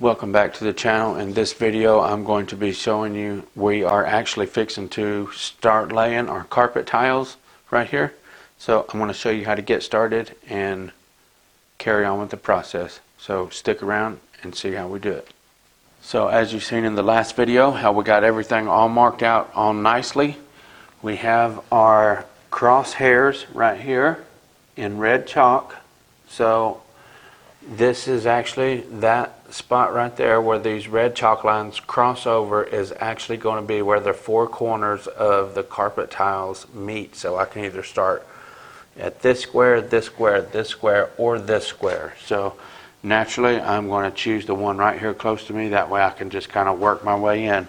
Welcome back to the channel. In this video I'm going to be showing you we are actually fixing to start laying our carpet tiles right here. So I'm going to show you how to get started and carry on with the process. So stick around and see how we do it. So as you've seen in the last video how we got everything all marked out all nicely, we have our crosshairs right here in red chalk. So this is actually that spot right there where these red chalk lines cross over is actually going to be where the four corners of the carpet tiles meet. So I can either start at this square, this square, this square, or this square. So naturally I'm going to choose the one right here close to me. That way I can just kind of work my way in.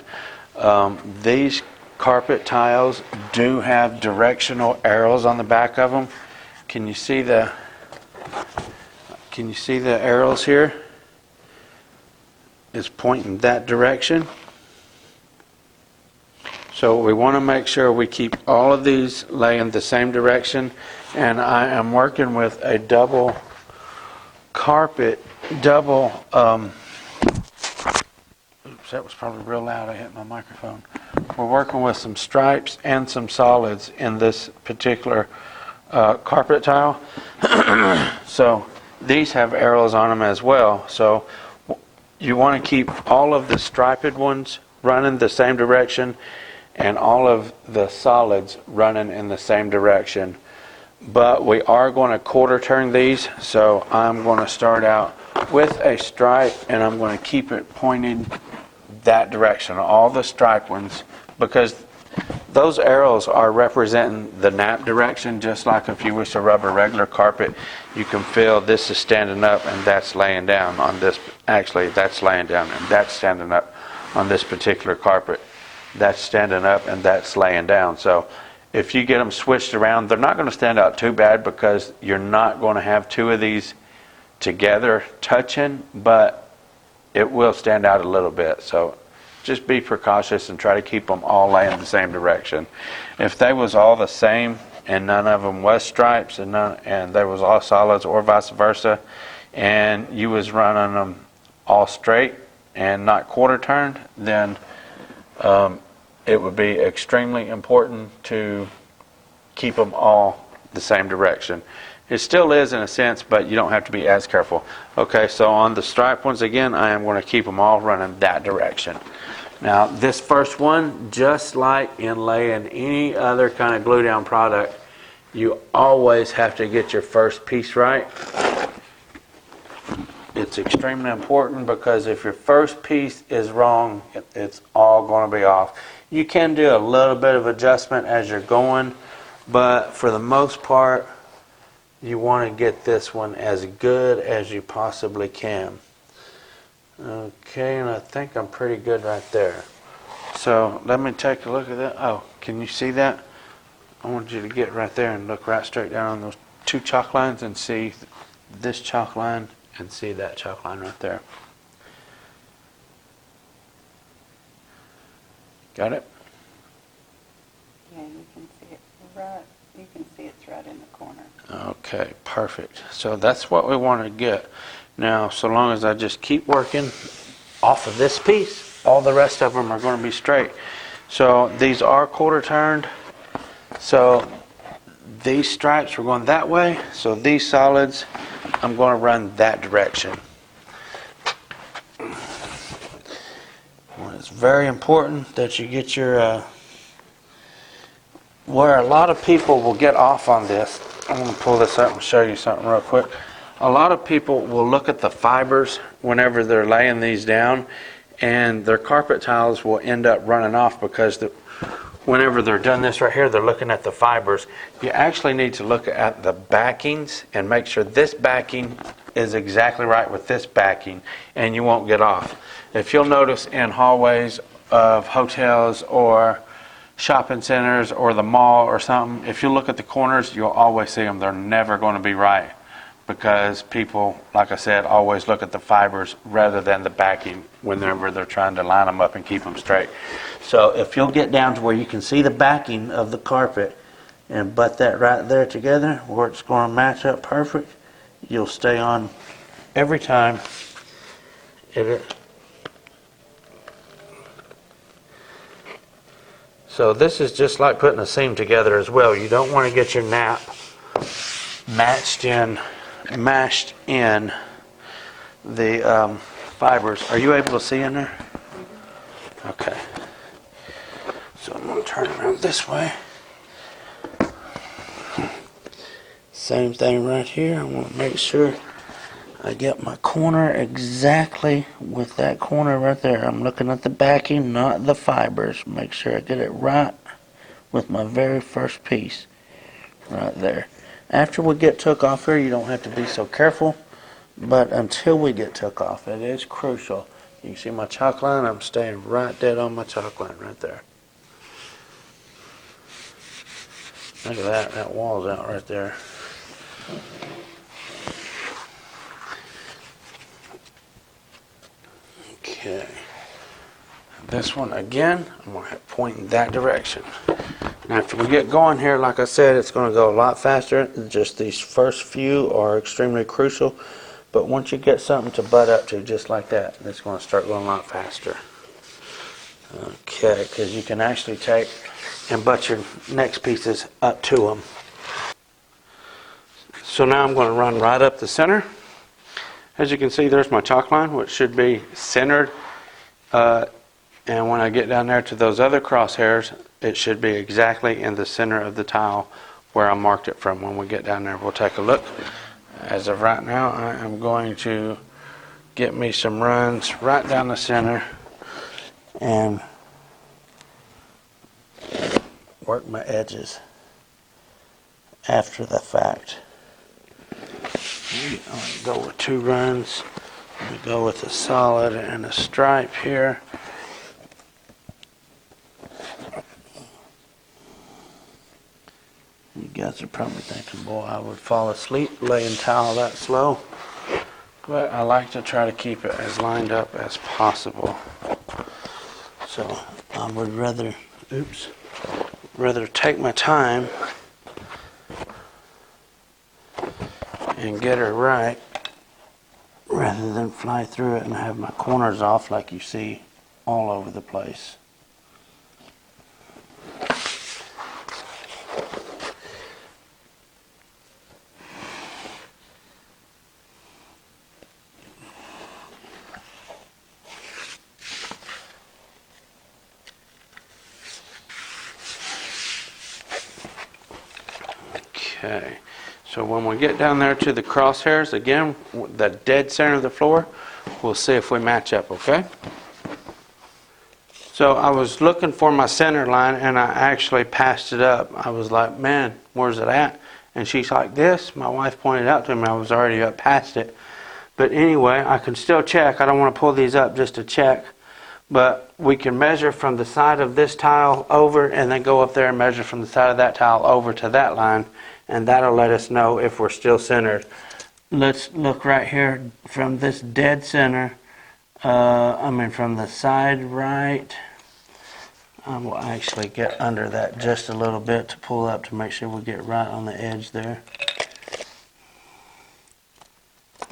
These carpet tiles do have directional arrows on the back of them. Can you see the arrows here? It's pointing that direction. So we want to make sure we keep all of these laying the same direction. And I am working with a double carpet, oops, that was probably real loud. I hit my microphone. We're working with some stripes and some solids in this particular carpet tile. So these have arrows on them as well. So you want to keep all of the striped ones running the same direction and all of the solids running in the same direction. But we are going to quarter turn these. So I'm going to start out with a stripe and I'm going to keep it pointed that direction, all the striped ones, because those arrows are representing the nap direction. Just like if you wish to rub a regular carpet, you can feel this is standing up and that's laying down on this. Actually, that's laying down and that's standing up on this particular carpet. That's standing up and that's laying down. So if you get them switched around, they're not going to stand out too bad because you're not going to have two of these together touching, but it will stand out a little bit. So just be precautious and try to keep them all laying the same direction. If they was all the same and none of them was stripes and they was all solids or vice versa, and you was running them all straight and not quarter turned, then it would be extremely important to keep them all the same direction. It still is in a sense, but you don't have to be as careful. Okay, so on the stripe ones again, I am going to keep them all running that direction. Now this first one, just like in laying any other kind of glue down product, you always have to get your first piece right. It's extremely important because if your first piece is wrong, it's all going to be off. You can do a little bit of adjustment as you're going, but for the most part, you want to get this one as good as you possibly can. Okay, and I think I'm pretty good right there. So let me take a look at that. Oh, can you see that? I want you to get right there and look right straight down on those two chalk lines and see this chalk line and see that chalk line right there. Got it? Yeah, you can see it right. You can see it's right in the corner. Okay, perfect. So that's what we want to get. Now, so long as I just keep working off of this piece, all the rest of them are going to be straight. So these are quarter turned. So these stripes are going that way. So these solids, I'm going to run that direction. Well, it's very important that you get your... where a lot of people will get off on this, I'm going to pull this up and show you something real quick. A lot of people will look at the fibers whenever they're laying these down, and their carpet tiles will end up running off because whenever they're doing this right here, they're looking at the fibers. You actually need to look at the backings and make sure this backing is exactly right with this backing, and you won't get off. If you'll notice in hallways of hotels or shopping centers or the mall or something, if you look at the corners, you'll always see them. They're never going to be right because people, like I said, always look at the fibers rather than the backing whenever they're trying to line them up and keep them straight. So if you'll get down to where you can see the backing of the carpet and butt that right there together where it's going to match up perfect, you'll stay on every time. So this is just like putting a seam together as well. You don't want to get your nap mashed in the fibers. Are you able to see in there? Okay. So I'm going to turn around this way. Same thing right here. I want to make sure I get my corner exactly with that corner right there. I'm looking at the backing, not the fibers. Make sure I get it right with my very first piece right there. After we get took off here, you don't have to be so careful, but until we get took off, it is crucial. You can see my chalk line. I'm staying right dead on my chalk line right there. Look at that. That wall's out right there. Okay. This one again, I'm going to point in that direction. Now after we get going here, like I said, it's going to go a lot faster. Just these first few are extremely crucial. But once you get something to butt up to just like that, it's going to start going a lot faster. Okay, because you can actually take and butt your next pieces up to them. So now I'm going to run right up the center. As you can see, there's my chalk line, which should be centered. And when I get down there to those other crosshairs, it should be exactly in the center of the tile where I marked it from. When we get down there, we'll take a look. As of right now, I am going to get me some runs right down the center and work my edges after the fact. I'll go with 2 runs. We go with a solid and a stripe here. You guys are probably thinking, boy, I would fall asleep laying tile that slow. But I like to try to keep it as lined up as possible. So I would rather take my time and get her right rather than fly through it and have my corners off like you see all over the place. Okay, so when we get down there to the crosshairs, again, the dead center of the floor, we'll see if we match up, okay? So I was looking for my center line and I actually passed it up. I was like, man, where's it at? And she's like this. My wife pointed out to me I was already up past it. But anyway, I can still check. I don't want to pull these up just to check. But we can measure from the side of this tile over and then go up there and measure from the side of that tile over to that line. And that'll let us know if we're still centered. Let's look right here from this dead center. From the side right. I will actually get under that just a little bit to pull up to make sure we get right on the edge there.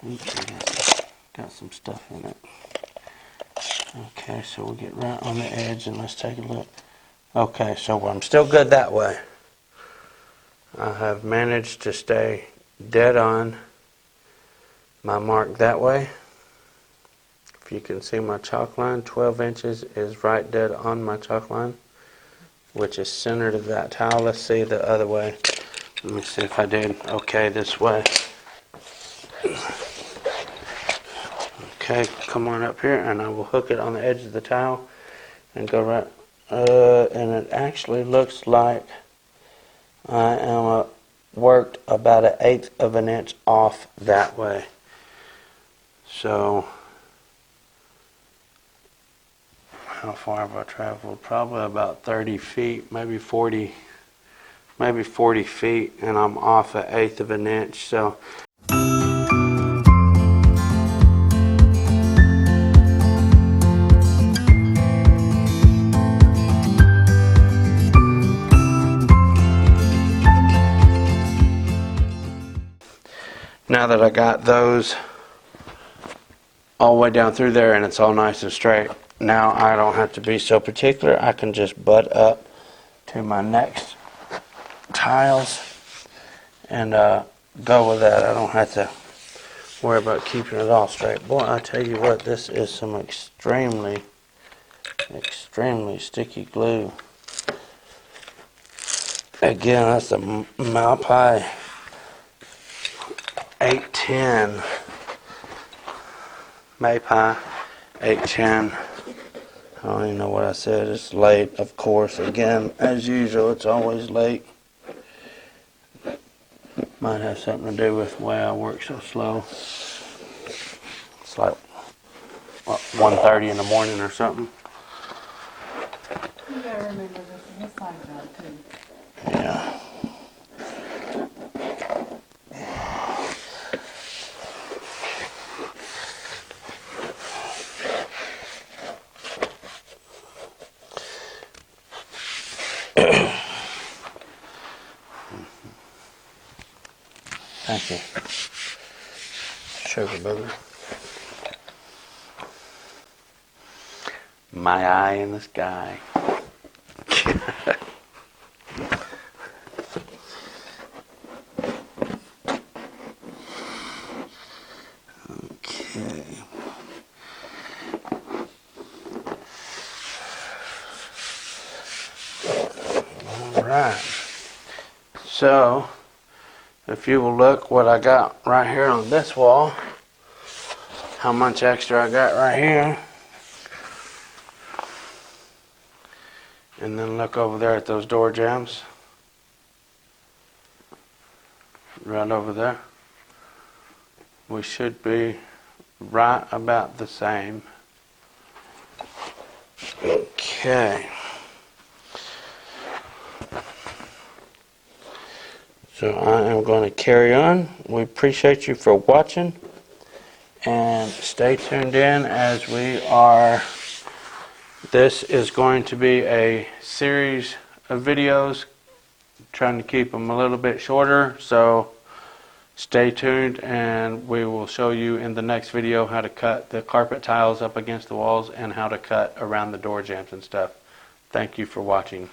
Oops, got some stuff in it. Okay, so we'll get right on the edge and let's take a look. Okay, so I'm still good that way. I have managed to stay dead on my mark that way. If you can see my chalk line, 12 inches is right dead on my chalk line, which is centered of that tile. Let's see the other way. Let me see if I did okay this way. Okay, come on up here and I will hook it on the edge of the tile and go right. And it actually looks like I am worked about 1/8 of an inch off that way. So how far have I traveled? Probably about 30 feet, maybe 40 feet, and I'm off 1/8 of an inch. So now that I got those all the way down through there and it's all nice and straight, now I don't have to be so particular. I can just butt up to my next tiles and go with that. I don't have to worry about keeping it all straight. Boy, I tell you what, this is some extremely sticky glue. Again, that's a Malpai 810. Maypie 810. I don't even know what I said. It's late, of course. Again, as usual, it's always late. Might have something to do with the way I work so slow. It's like, what, 1:30 in the morning or something. You gotta remember this is his side job too. Yeah. Thank you. Sugar booger. My eye in the sky. Okay. All right. So, if you will look what I got right here on this wall, how much extra I got right here, and then look over there at those door jambs, right over there, we should be right about the same. Okay. So I am going to carry on. We appreciate you for watching, and stay tuned in as this is going to be a series of videos, trying to keep them a little bit shorter, so stay tuned and we will show you in the next video how to cut the carpet tiles up against the walls and how to cut around the door jambs and stuff. Thank you for watching.